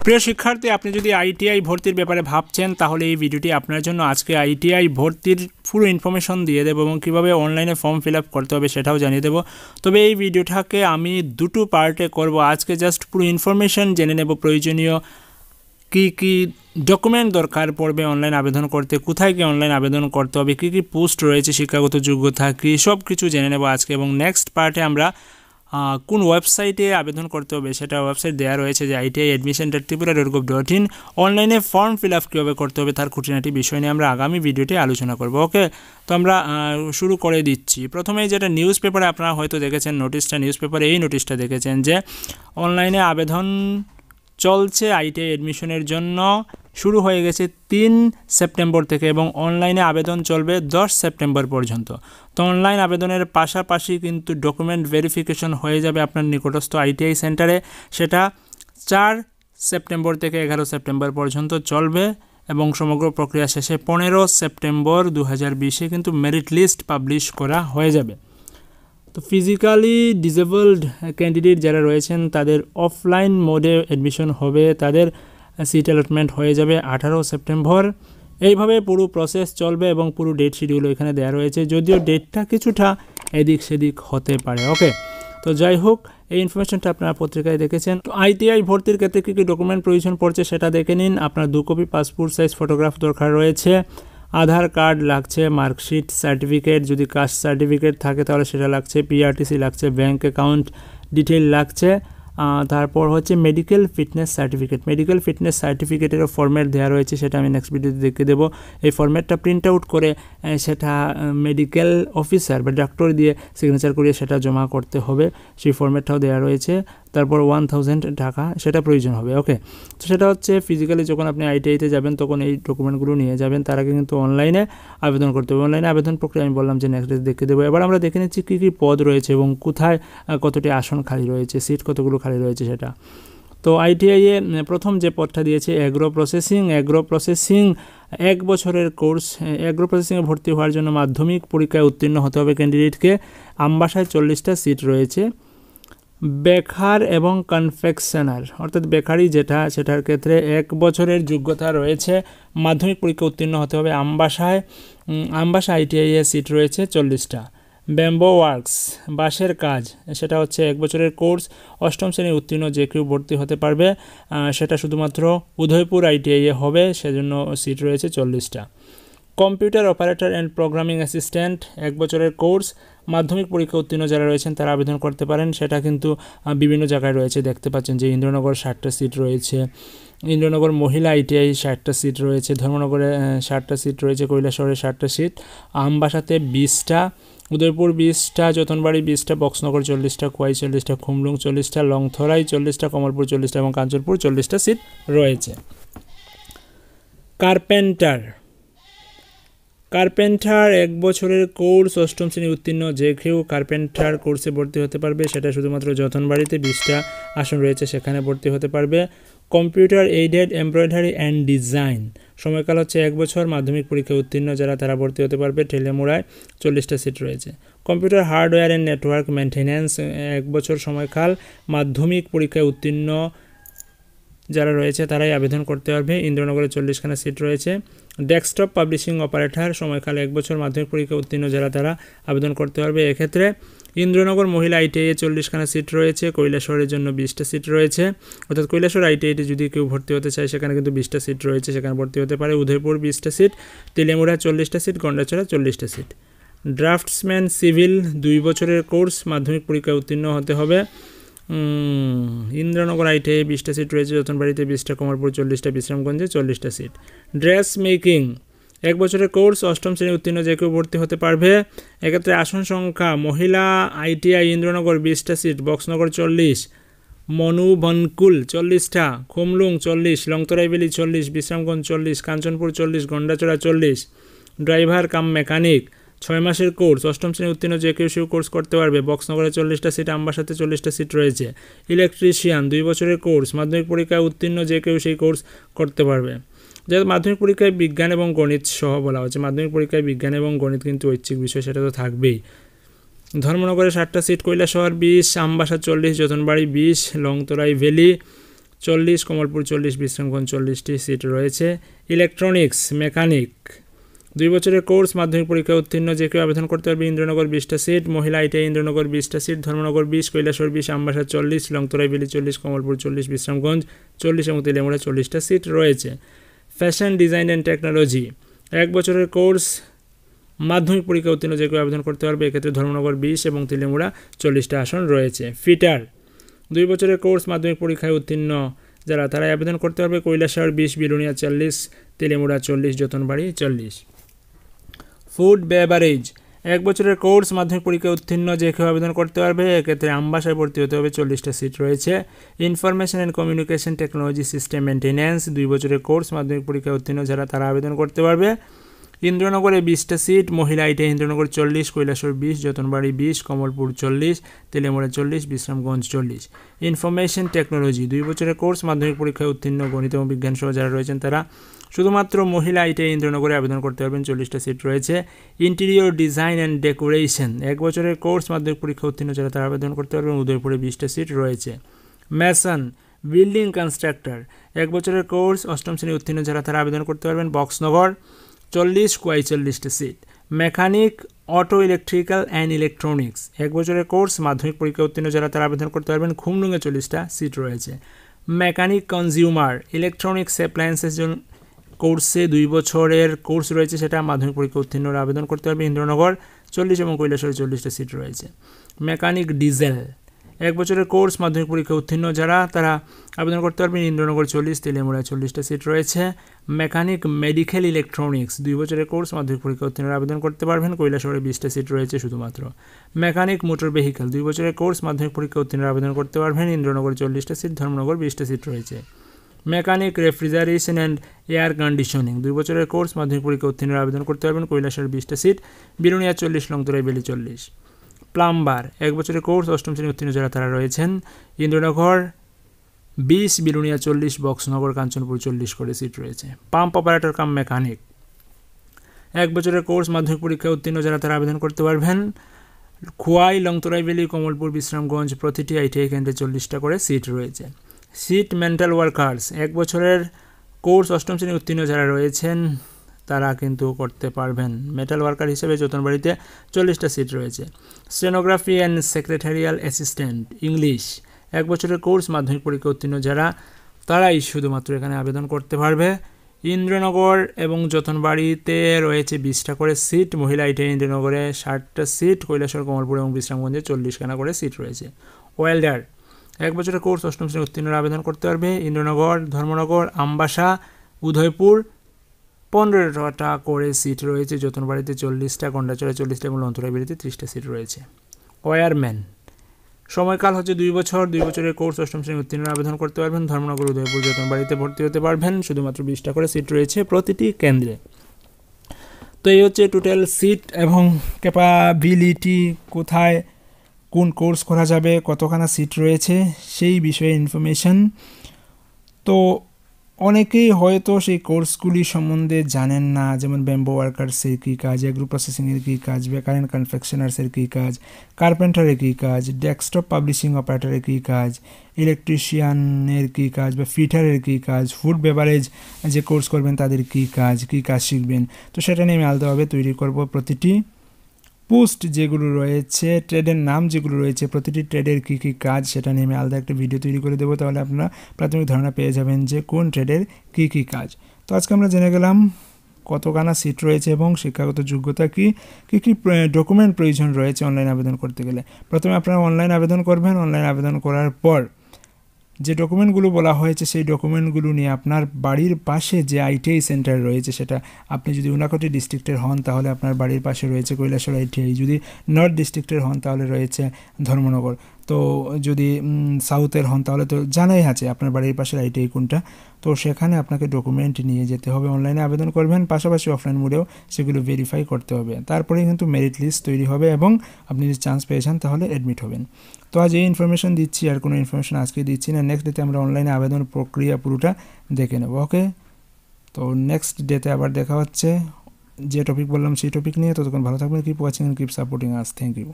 প্রিয় শিক্ষার্থী, আপনি যদি আইটিআই ভর্তির ব্যাপারে ভাবছেন তাহলে এই ভিডিওটি আপনার জন্য। আজকে আইটিআই ভর্তির পুরো ইনফরমেশন দিয়ে দেবো এবং কীভাবে অনলাইনে ফর্ম ফিল আপ করতে হবে সেটাও জানিয়ে দেবো। তবে এই ভিডিওটাকে আমি দুটো পার্টে করব। আজকে জাস্ট পুরো ইনফরমেশন জেনে নেব, প্রয়োজনীয় কী কী ডকুমেন্ট দরকার পড়বে অনলাইন আবেদন করতে, কোথায় গিয়ে অনলাইন আবেদন করতে হবে, কী কী পোস্ট রয়েছে, শিক্ষাগত যোগ্যতা কী, সব কিছু জেনে নেব আজকে। এবং নেক্সট পার্টে আমরা কোন ওয়েবসাইটে আবেদন করতে হবে সেটা ওয়েবসাইট দেওয়া রয়েছে, যে ITI Admission Tripura.gov.in। অনলাইনে ফর্ম ফিল আপ কীভাবে করতে হবে তার খুঁটিনাটি বিষয় নিয়ে আমরা আগামী ভিডিওতে আলোচনা করব। ওকে, তো আমরা শুরু করে দিচ্ছি। প্রথমেই যেটা নিউজ পেপারে আপনারা হয়তো দেখেছেন নোটিশটা, নিউজ পেপারে এই নোটিশটা দেখেছেন যে অনলাইনে আবেদন চলছে ITI অ্যাডমিশনের জন্য। শুরু হয়ে গেছে 3 সেপ্টেম্বর থেকে এবং অনলাইনে আবেদন চলবে 10 সেপ্টেম্বর পর্যন্ত। তো অনলাইন আবেদনের পাশাপাশি কিন্তু ডকুমেন্ট ভেরিফিকেশন হয়ে যাবে আপনার নিকটস্থ ITI সেন্টারে। সেটা 4 সেপ্টেম্বর থেকে 11 সেপ্টেম্বর পর্যন্ত চলবে এবং সমগ্র প্রক্রিয়া শেষে 15 সেপ্টেম্বর 2020-এ কিন্তু মেরিট লিস্ট পাবলিশ করা হয়ে যাবে। তো ফিজিক্যালি ডিসেবলড ক্যান্ডিডেট যারা রয়েছেন তাদের অফলাইন মোডে অ্যাডমিশন হবে, তাদের সিট অ্যালটমেন্ট হয়ে যাবে 18 সেপ্টেম্বর। এইভাবে পুরো প্রসেস চলবে এবং পুরো ডেট শিডিউল এখানে দেওয়া রয়েছে, যদিও ডেটটা কিছুটা এদিক সেদিক হতে পারে। ওকে, তো যাই হোক, এই ইনফরমেশনটা আপনারা পত্রিকায় দেখেছেন। তো ITI ভর্তির ক্ষেত্রে কী কী ডকুমেন্ট প্রয়োজন পড়ছে সেটা দেখে নিন। আপনার 2 কপি পাসপোর্ট সাইজ ফটোগ্রাফ দরকার রয়েছে, আধার কার্ড লাগছে, মার্কশিট, সার্টিফিকেট, যদি কাস্ট সার্টিফিকেট থাকে তাহলে সেটা লাগছে, PRTC লাগছে, ব্যাঙ্ক অ্যাকাউন্ট ডিটেইল লাগছে, তারপর হচ্ছে medical fitness certificate. Medical fitness সার্টিফিকেটেরও ফরম্যাট দেওয়া রয়েছে, সেটা আমি নেক্সট ভিডিওতে দেখে দেবো। এই ফরম্যাটটা প্রিন্ট আউট করে সেটা মেডিকেল অফিসার বা ডাক্তার দিয়ে সিগনেচার করিয়ে সেটা জমা করতে হবে, সেই ফরম্যাটটাও দেওয়া রয়েছে। তারপর 1000 টাকা সেটা প্রয়োজন হবে। ওকে, তো সেটা হচ্ছে ফিজিক্যালি যখন আপনি ITI-তে যাবেন তখন এই ডকুমেন্টগুলো নিয়ে যাবেন, তার আগে কিন্তু অনলাইনে আবেদন করতে হবে। অনলাইনে আবেদন প্রক্রিয়া আমি বললাম যে নেক্সট ডে দেখে দেবো। এবার আমরা দেখে নিচ্ছি কী কী পদ রয়েছে এবং কোথায় কতটি আসন খালি রয়েছে, সিট কতগুলো খালি রয়েছে সেটা। তো ITI-এ প্রথম যে পদটা দিয়েছে অ্যাগ্রো প্রসেসিং 1 বছরের কোর্স। অ্যাগ্রো প্রসেসিংয়ে ভর্তি হওয়ার জন্য মাধ্যমিক পরীক্ষায় উত্তীর্ণ হতে হবে ক্যান্ডিডেটকে। আমবাসায় 40টা সিট রয়েছে। বেকার এবং কনফেকশনার অর্থাৎ বেকারি যেটা, সেটার ক্ষেত্রে 1 বছরের যোগ্যতা রয়েছে, মাধ্যমিক পরীক্ষা উত্তীর্ণ হতে হবে। আমবাসা ITI-এ সিট রয়েছে 40টা। ব্যাম্বো ওয়ার্কস বাঁশের কাজ, সেটা হচ্ছে 1 বছরের কোর্স, 8ম শ্রেণী উত্তীর্ণ যে কেউ ভর্তি হতে পারবে। সেটা শুধুমাত্র উদয়পুর ITI-এ হবে, সেজন্য সিট রয়েছে 40টা। Computer operator and programming assistant 1 বছরের কোর্স, মাধ্যমিক পরীক্ষা উত্তীর্ণ যারা রয়েছেন তারা আবেদন করতে পারেন। সেটা কিন্তু বিভিন্ন জায়গায় রয়েছে, দেখতে পাচ্ছেন যে ইন্দ্রনগর 60টা সিট রয়েছে, ইন্দ্রনগর মহিলা ITI 60টা সিট রয়েছে, ধর্মনগরে 60টা সিট রয়েছে, কৈলাসহরে 60টা সিট, আমবাসাতে 20টা, উদয়পুর 20টা, যতনবাড়ি 20টা, বক্সনগর 40টা, কোয়াই 40টা, খুমলুং 40টা, লংথরাই 40টা, কমলপুর 40টা এবং কাঞ্চনপুর 40টা সিট রয়েছে। কার্পেন্টার 1 বছরের কোর্স, 8ম শ্রেণী উত্তীর্ণ যে কেউ কার্পেন্টার কোর্সে ভর্তি হতে পারবে। সেটা শুধুমাত্র যতনবাড়িতে 20টা আসন রয়েছে, সেখানে ভর্তি হতে পারবে। Computer aided embroidery and design সময়কাল হচ্ছে 1 বছর, মাধ্যমিক পরীক্ষা উত্তীর্ণ যারা তারা ভর্তি হতে পারবে। ঠেলেমুড়ায় 40টা সিট রয়েছে। Computer hardware and network maintenance 1 বছর সময়কাল, মাধ্যমিক পরীক্ষায় উত্তীর্ণ যারা রয়েছে তারাই আবেদন করতে পারবে। ইন্দ্রনগরে 40খানা সিট রয়েছে। ডেস্কটপ পাবলিশিং অপারেটর সময়কাল 1 বছর, মাধ্যমিক পরীক্ষা উত্তীর্ণ যারা তারা আবেদন করতে পারবে। এক্ষেত্রে ইন্দ্রনগর মহিলা ITI-এ 40খানা সিট রয়েছে, কৈলাসহরের জন্য 20টা সিট রয়েছে। অর্থাৎ কৈলাসহর ITI-তে যদি কেউ ভর্তি হতে চায় সেখানে কিন্তু 20টা সিট রয়েছে, সেখানে ভর্তি হতে পারে। উদয়পুর 20টা সিট, তেলেমুড়া 40টা সিট, গন্ডাছড়া 40টা সিট। ড্রাফটসম্যান সিভিল 2 বছরের কোর্স, মাধ্যমিক পরীক্ষায় উত্তীর্ণ হতে হবে। ইন্দ্রনগর ITI 20টা সিট রয়েছে, যতনবাড়িতে 20টা, কমলপুর 40টা, বিশ্রামগঞ্জে 40টা সিট। ড্রেস মেকিং 1 বছরের কোর্স, 8ম শ্রেণী উত্তীর্ণ যে কেউ ভর্তি হতে পারবে। এক্ষেত্রে আসন সংখ্যা মহিলা ITI ইন্দ্রনগর 20টা সিট, বক্সনগর 40, মনুবনকুল 40টা, Khumlung 40, Longtharai valley 40, Bishramganj 40, Kanchanpur 40, Gandacherra 40। Driver cum mechanic 6 মাসের কোর্স, 8ম শ্রেণী উত্তীর্ণ যে কেউ সেই কোর্স করতে পারবে। বক্সনগরে 40টা সিট, আমবাসাতে 40টা সিট রয়েছে। ইলেকট্রিশিয়ান 2 বছরের কোর্স, মাধ্যমিক পরীক্ষায় উত্তীর্ণ যে কেউ সেই কোর্স করতে পারবে। যেহেতু মাধ্যমিক পরীক্ষায় বিজ্ঞান এবং গণিত সহ বলা হচ্ছে, মাধ্যমিক পরীক্ষায় বিজ্ঞান এবং গণিত কিন্তু ঐচ্ছিক বিষয়, সেটা তো থাকবেই। ধর্মনগরে 60টা সিট, কৈলাসহর 20, আমবাসা 40, যতনবাড়ি 20, লংতরাই ভ্যালি 40, কমলপুর 40, বিশ্রামগঞ্জ 40টি সিট রয়েছে। ইলেকট্রনিক্স মেকানিক 2 বছরের কোর্স, মাধ্যমিক পরীক্ষা উত্তীর্ণ যে কেউ আবেদন করতে পারবে। ইন্দ্রনগর 20টা সিট, মহিলা ITI ইন্দ্রনগর 20টা সিট, ধর্মনগর 20, কৈলাসহর 20, আমবাসা 40, লংতরাইবেলী 40, কমলপুর 40, বিশ্রামগঞ্জ 40 এবং তেলিয়ামুড়া 40টা সিট রয়েছে। ফ্যাশন ডিজাইন অ্যান্ড টেকনোলজি 1 বছরের কোর্স, মাধ্যমিক পরীক্ষা উত্তীর্ণ যে কেউ আবেদন করতে পারবে। এক্ষেত্রে ধর্মনগর 20 এবং তেলিয়ামুড়া 40টা আসন রয়েছে। ফিটার 2 বছরের কোর্স, মাধ্যমিক পরীক্ষায় উত্তীর্ণ যারা তারা আবেদন করতে পারবে। কৈলাসহর 20, বিলুনিয়া 40, তেলিয়ামুড়া 40, যতনবাড়ি 40। ফুড বেভারেজ 1 বছরের কোর্স, মাধ্যমিক পরীক্ষায় উত্তীর্ণ যে কেউ আবেদন করতে পারবে। এক্ষেত্রে আমবাসায় ভর্তি হতে হবে, 40টা সিট রয়েছে। Information and communication technology system maintenance 2 বছরের কোর্স, মাধ্যমিক পরীক্ষায় উত্তীর্ণ যারা তারা আবেদন করতে পারবে। ইন্দ্রনগরে 20টা সিট, মহিলা ITI Indranagar 40, Kailashahar 20, Jatanbari 20, Kamalpur 40, Teliamura 40, Bishramganj 40। Information technology 2 বছরের কোর্স, মাধ্যমিক পরীক্ষায় উত্তীর্ণ গণিত এবং বিজ্ঞান সহ যারা রয়েছেন তারা শুধুমাত্র মহিলা ITI ইন্দ্রনগরে আবেদন করতে পারবেন, 40টা সিট রয়েছে। ইন্টেরিয়র ডিজাইন অ্যান্ড ডেকোরেশন 1 বছরের কোর্স, মাধ্যমিক পরীক্ষা উত্তীর্ণ যারা তারা আবেদন করতে পারবেন। উদয়পুরে 20টা সিট রয়েছে। ম্যাসন বিল্ডিং কনস্ট্রাক্টর 1 বছরের কোর্স, 8ম শ্রেণী উত্তীর্ণ যারা তারা আবেদন করতে পারবেন। বক্সনগর 40, 42টা seat. Mechanic auto electrical and electronics 1 বছরের কোর্স, মাধ্যমিক পরীক্ষা উত্তীর্ণ যারা তারা আবেদন করতে পারবেন। খুমডুঙ্গে 40টা সিট রয়েছে। মেকানিক কনজিউমার ইলেকট্রনিক্স অ্যাপ্লায়েন্সেস কোর্সে 2 বছরের কোর্স রয়েছে, সেটা মাধ্যমিক পরীক্ষা উত্তীর্ণরা আবেদন করতে পারবে। ইন্দ্রনগর 40 এবং কৈলাসহরে 40টা সিট রয়েছে। মেকানিক ডিজেল 1 বছরের কোর্স, মাধ্যমিক পরীক্ষা উত্তীর্ণ যারা তারা আবেদন করতে পারবেন। ইন্দ্রনগর 40, তেলিয়ামুড়ায় 40টা সিট রয়েছে। মেকানিক মেডিকেল ইলেকট্রনিক্স 2 বছরের কোর্স, মাধ্যমিক পরীক্ষা উত্তীর্ণরা আবেদন করতে পারবেন। কৈলাসহরে 20টা সিট রয়েছে শুধুমাত্র। মেকানিক মোটর ভেহিকেল 2 বছরের কোর্স, মাধ্যমিক পরীক্ষা উত্তীর্ণরা আবেদন করতে পারবেন। ইন্দ্রনগর 40টা সিট, ধর্মনগর 20টা সিট রয়েছে। Mechanic refrigeration and air conditioning 2 বছরের কোর্স, মাধ্যমিক পরীক্ষা উত্তীর্ণরা আবেদন করতে পারবেন। কৈলাসহর 20টা সিট, বিলুনিয়া 40, লংতরাইবেলী 40। প্লাম্বার 1 বছরের কোর্স, 8ম শ্রেণী উত্তীর্ণ যারা তারা রয়েছেন। ইন্দ্রনগর 20, বিলুনিয়া 40, বক্সনগর কাঞ্চনপুর 40 করে সিট রয়েছে। পাম্প অপারেটর কাম মেকানিক 1 বছরের কোর্স, মাধ্যমিক পরীক্ষায় উত্তীর্ণ যারা তারা আবেদন করতে পারবেন। খোয়াই, লংতরাইবেলী, কমলপুর, বিশ্রামগঞ্জ প্রতিটি ITI কেন্দ্রে 40টা করে সিট রয়েছে। সিট মেন্টাল ওয়ার্কার্স 1 বছরের কোর্স, 8ম শ্রেণী উত্তীর্ণ যারা রয়েছেন তারা কিন্তু করতে পারবেন। মেটাল ওয়ার্কার হিসেবে যতনবাড়িতে 40টা সিট রয়েছে। Stenography and secretarial assistant English 1 বছরের কোর্স, মাধ্যমিক পরীক্ষা উত্তীর্ণ যারা তারাই শুধুমাত্র এখানে আবেদন করতে পারবে। ইন্দ্রনগর এবং যতনবাড়িতে রয়েছে 20টা করে সিট, মহিলা ITI ইন্দ্রনগরে 60টা সিট, কৈলাসহর, কমলপুর এবং বিশ্রামগঞ্জে 40খানা করে সিট রয়েছে। ওয়েল্ডার 1 বছরের কোর্স, 8ম শ্রেণী উত্তীর্ণরা আবেদন করতে পারবে। ইন্দ্রনগর, ধর্মনগর, আমবাসা, উদয়পুর 15টা করে সিট রয়েছে। যতনবাড়িতে 40টা, গন্ডাচড়ায় 40টা এবং লংতরাইবেলীতে 30টা সিট রয়েছে। ওয়্যারম্যান সময়কাল হচ্ছে 2 বছর, 2 বছরের কোর্স, 8ম শ্রেণী উত্তীর্ণরা আবেদন করতে পারবেন। ধর্মনগর, উদয়পুর, যতনবাড়িতে ভর্তি হতে পারবেন। শুধুমাত্র 20টা করে সিট রয়েছে প্রতিটি কেন্দ্রে। তো এই হচ্ছে টোটাল সিট এবং ক্যাপাবিলিটি, কোথায় কোন কোর্স করা যাবে, কতখানা সিট রয়েছে সেই বিষয়ে ইনফরমেশন। তো অনেকেই হয়তো সেই কোর্সগুলি সম্বন্ধে জানেন না, যেমন ব্যাম্বো ওয়ার্কার্সের কী কাজ, এগ্রো প্রসেসিংয়ের কী কাজ, বেকার অ্যান্ড কনফেকশনার্সের কী কাজ, কার্পেন্টারের কী কাজ, ডেস্কটপ পাবলিশিং অপারেটরের কী কাজ, ইলেকট্রিশিয়ানের কী কাজ বা ফিটারের কী কাজ, ফুড বেভারেজ যে কোর্স করবেন তাদের কী কাজ শিখবেন। তো সেটা নিয়ে আমি আলাদাভাবে তৈরি করব। প্রতিটি পোস্ট যেগুলো রয়েছে, ট্রেডের নাম যেগুলো রয়েছে, প্রতিটি ট্রেডের কী কী কাজ সেটা নিয়ে আমি আলাদা একটা ভিডিও তৈরি করে দেবো। তাহলে আপনারা প্রাথমিক ধারণা পেয়ে যাবেন যে কোন ট্রেডের কী কী কাজ। তো আজকে আমরা জেনে গেলাম কতখানা সিট রয়েছে এবং শিক্ষাগত যোগ্যতা কী কী ডকুমেন্ট প্রয়োজন রয়েছে অনলাইন আবেদন করতে গেলে। প্রথমে আপনারা অনলাইন আবেদন করবেন। অনলাইন আবেদন করার পর যে ডকুমেন্টগুলো বলা হয়েছে সেই ডকুমেন্টগুলো নিয়ে আপনার বাড়ির পাশে যে ITI সেন্টার রয়েছে, সেটা আপনি যদি উনাকোটি ডিস্ট্রিক্টের হন তাহলে আপনার বাড়ির পাশে রয়েছে কৈলাসহর ITI, যদি নর্থ ডিস্ট্রিক্টের হন তাহলে রয়েছে ধর্মনগর, তো যদি সাউথের হন তাহলে তো জানাই আছে আপনার বাড়ির পাশের ITI কোনটা। তো সেখানে আপনাকে ডকুমেন্ট নিয়ে যেতে হবে। অনলাইনে আবেদন করবেন, পাশাপাশি অফলাইন মোডেও সেগুলো ভেরিফাই করতে হবে। তারপরে কিন্তু মেরিট লিস্ট তৈরি হবে এবং আপনি যদি চান্স পেয়েছেন তাহলে অ্যাডমিট হবেন। তো আজ এই ইনফরমেশন দিচ্ছি, আর কোনো ইনফরমেশন আজকে দিচ্ছি না। নেক্সট ডেতে আমরা অনলাইনে আবেদন প্রক্রিয়া পুরোটা দেখে নেব। ওকে, তো নেক্সট ডেতে আবার দেখা হচ্ছে যে টপিক বললাম সেই টপিক নিয়ে। ততক্ষণ ভালো থাকবেন, keep watching and keep supporting us. Thank you.